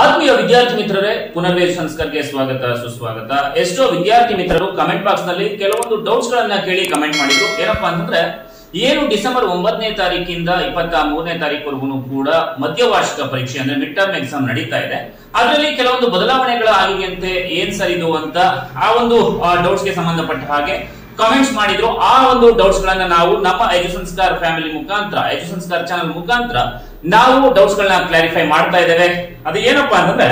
ಆತ್ಮೀಯ ವಿದ್ಯಾರ್ಥಿ ಮಿತ್ರರೇ, ಪುನರ್ವೇದ ಸಂಸ್ಕಾರಕ್ಕೆ ಸ್ವಾಗತ ಸುಸ್ವಾಗತ. ಎಷ್ಟೋ ವಿದ್ಯಾರ್ಥಿ ಮಿತ್ರರು ಕಮೆಂಟ್ ಬಾಕ್ಸ್ ನಲ್ಲಿ ಕೆಲವೊಂದು ಡೌಟ್ಸ್ ಗಳನ್ನ ಕೇಳಿ ಕಮೆಂಟ್ ಮಾಡಿದ್ರು. ಏನಪ್ಪಾ ಅಂತಂದ್ರೆ, ಏನು ಡಿಸೆಂಬರ್ 9ನೇ ತಾರೀಕಿಂದ 23ನೇ ತಾರೀಕುವರೆಗೂ ಕೂಡ ಮಧ್ಯವಾರ್ಷಿಕ ಪರೀಕ್ಷೆ ಅಂದ್ರೆ ಮಿಡ್ ಟರ್ಮ್ ಎಕ್ಸಾಮ್ ನಡೀತಾ ಇದೆ. ಅದರಲ್ಲಿ ಕೆಲವೊಂದು ಬದಲಾವಣೆಗಳು ಆಗಿದೆಯಂತೆ, ಏನ್ ಸರ್ ಇದು ಅಂತ ಆ ಒಂದು ಡೌಟ್ಸ್ ಗೆ ಸಂಬಂಧಪಟ್ಟ ಹಾಗೆ ಕಮೆಂಟ್ಸ್ ಮಾಡಿದ್ರು. ಆ ಒಂದು ಡೌಟ್ಸ್ ಗಳನ್ನ ನಾವು ನಮ್ಮ ಎಜುಸಂಸ್ಕಾರ್ ಫ್ಯಾಮಿಲಿ ಮುಖಾಂತರ, ಎಜುಸಂಸ್ಕಾರ್ ಚಾನಲ್ ಮುಖಾಂತರ ನಾವು ಡೌಟ್ಸ್ ಗಳನ್ನ ಕ್ಲಾರಿಫೈ ಮಾಡ್ತಾ ಇದ್ದೇವೆ. ಅದು ಏನಪ್ಪಾ ಅಂತಂದ್ರೆ,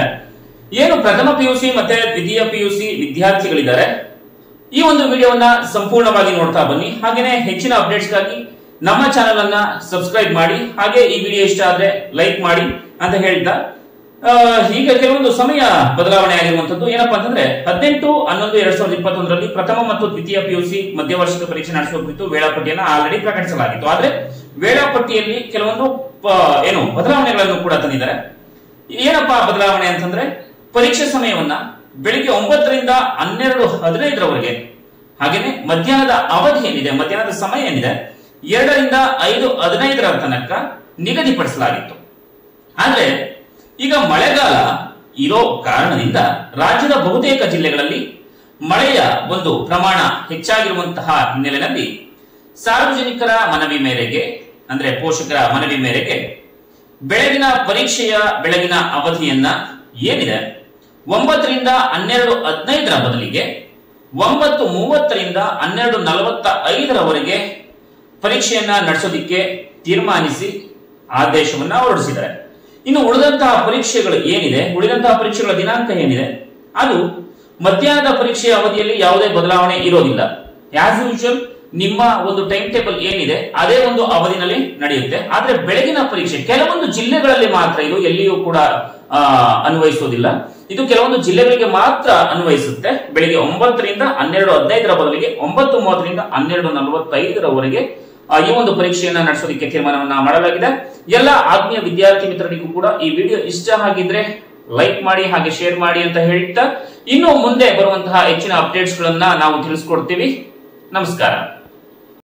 ಏನು ಪ್ರಥಮ ಪಿಯುಸಿ ಮತ್ತೆ ದ್ವಿತೀಯ ಪಿಯುಸಿ ವಿದ್ಯಾರ್ಥಿಗಳಿದ್ದಾರೆ, ಈ ಒಂದು ವಿಡಿಯೋವನ್ನ ಸಂಪೂರ್ಣವಾಗಿ ನೋಡ್ತಾ ಬನ್ನಿ. ಹಾಗೇನೆ ಹೆಚ್ಚಿನ ಅಪ್ಡೇಟ್ಸ್ ಗಾಗಿ ನಮ್ಮ ಚಾನಲ್ ಅನ್ನ ಸಬ್ಸ್ಕ್ರೈಬ್ ಮಾಡಿ, ಹಾಗೆ ಈ ವಿಡಿಯೋ ಇಷ್ಟ ಆದ್ರೆ ಲೈಕ್ ಮಾಡಿ ಅಂತ ಹೇಳ್ತಾ, ಈಗ ಕೆಲವೊಂದು ಸಮಯ ಬದಲಾವಣೆ ಆಗಿರುವಂತದ್ದು. ಏನಪ್ಪಾ ಅಂತಂದ್ರೆ, 18/11/2021ರಲ್ಲಿ ಪ್ರಥಮ ಮತ್ತು ದ್ವಿತೀಯ ಪಿಯುಸಿ ಮಧ್ಯವಾರ್ಷಿಕ ಪರೀಕ್ಷೆ ನಡೆಸುವ ಕುರಿತು ವೇಳಾಪಟ್ಟಿಯನ್ನು ಆಲ್ರೆಡಿ ಪ್ರಕಟಿಸಲಾಗಿತ್ತು. ಆದ್ರೆ ವೇಳಾಪಟ್ಟಿಯಲ್ಲಿ ಕೆಲವೊಂದು ಬದಲಾವಣೆಗಳನ್ನು ಕೂಡ ತಂದಿದ್ದಾರೆ. ಏನಪ್ಪಾ ಬದಲಾವಣೆ ಅಂತಂದ್ರೆ, ಪರೀಕ್ಷೆ ಸಮಯವನ್ನ ಬೆಳಿಗ್ಗೆ 9ರಿಂದ 12:15ರವರೆಗೆ, ಹಾಗೇನೆ ಮಧ್ಯಾಹ್ನದ ಅವಧಿ ಏನಿದೆ, ಮಧ್ಯಾಹ್ನದ ಸಮಯ ಏನಿದೆ 2ರಿಂದ 5:15ರ ತನಕ ನಿಗದಿಪಡಿಸಲಾಗಿತ್ತು. ಆದ್ರೆ ಈಗ ಮಳೆಗಾಲ ಇರೋ ಕಾರಣದಿಂದ ರಾಜ್ಯದ ಬಹುತೇಕ ಜಿಲ್ಲೆಗಳಲ್ಲಿ ಮಳೆಯ ಒಂದು ಪ್ರಮಾಣ ಹೆಚ್ಚಾಗಿರುವಂತಹ ಹಿನ್ನೆಲೆಯಲ್ಲಿ ಸಾರ್ವಜನಿಕರ ಮನವಿ ಮೇರೆಗೆ, ಅಂದ್ರೆ ಪೋಷಕರ ಮನವಿ ಮೇರೆಗೆ, ಬೆಳಗಿನ ಪರೀಕ್ಷೆಯ ಬೆಳಗಿನ ಅವಧಿಯನ್ನ ಏನಿದೆ 9ರಿಂದ 12:15ರ ಬದಲಿಗೆ 9:30ರಿಂದ 12:45ರವರೆಗೆ ಪರೀಕ್ಷೆಯನ್ನ ನಡೆಸೋದಿಕ್ಕೆ ತೀರ್ಮಾನಿಸಿ ಆದೇಶವನ್ನ ಹೊರಡಿಸಿದ್ದಾರೆ. ಇನ್ನು ಉಳಿದಂತಹ ಪರೀಕ್ಷೆಗಳು ಏನಿದೆ, ಉಳಿದಂತಹ ಪರೀಕ್ಷೆಗಳ ದಿನಾಂಕ ಏನಿದೆ, ಅದು ಮಧ್ಯಾಹ್ನದ ಪರೀಕ್ಷೆಯ ಅವಧಿಯಲ್ಲಿ ಯಾವುದೇ ಬದಲಾವಣೆ ಇರೋದಿಲ್ಲ. ಆಸ್ ಯೂಶುವಲ್ ನಿಮ್ಮ ಒಂದು ಟೈಮ್ ಟೇಬಲ್ ಏನಿದೆ ಅದೇ ಒಂದು ಅವಧಿನಲ್ಲಿ ನಡೆಯುತ್ತೆ. ಆದ್ರೆ ಬೆಳಗಿನ ಪರೀಕ್ಷೆ ಕೆಲವೊಂದು ಜಿಲ್ಲೆಗಳಲ್ಲಿ ಮಾತ್ರ, ಇದು ಎಲ್ಲಿಯೂ ಕೂಡ ಅನ್ವಯಿಸೋದಿಲ್ಲ. ಇದು ಕೆಲವೊಂದು ಜಿಲ್ಲೆಗಳಿಗೆ ಮಾತ್ರ ಅನ್ವಯಿಸುತ್ತೆ. ಬೆಳಿಗ್ಗೆ 9ರಿಂದ 12:15ರ ಬದಲಿಗೆ 9:30ರಿಂದ 12:45ರವರೆಗೆ ಈ ಒಂದು ಪರೀಕ್ಷೆಯನ್ನ ನಡೆಸೋದಕ್ಕೆ ತೀರ್ಮಾನವನ್ನ ಮಾಡಲಾಗಿದೆ. ಎಲ್ಲ ಆತ್ಮೀಯ ವಿದ್ಯಾರ್ಥಿ ಮಿತ್ರರಿಗೂ ಕೂಡ ಈ ವಿಡಿಯೋ ಇಷ್ಟ ಆಗಿದ್ರೆ ಲೈಕ್ ಮಾಡಿ, ಹಾಗೆ ಶೇರ್ ಮಾಡಿ ಅಂತ ಹೇಳ್ತಾ, ಇನ್ನು ಮುಂದೆ ಬರುವಂತಹ ಹೆಚ್ಚಿನ ಅಪ್ಡೇಟ್ಸ್ ಗಳನ್ನ ನಾವು ತಿಳಿಸ್ಕೊಡ್ತೀವಿ. ನಮಸ್ಕಾರ.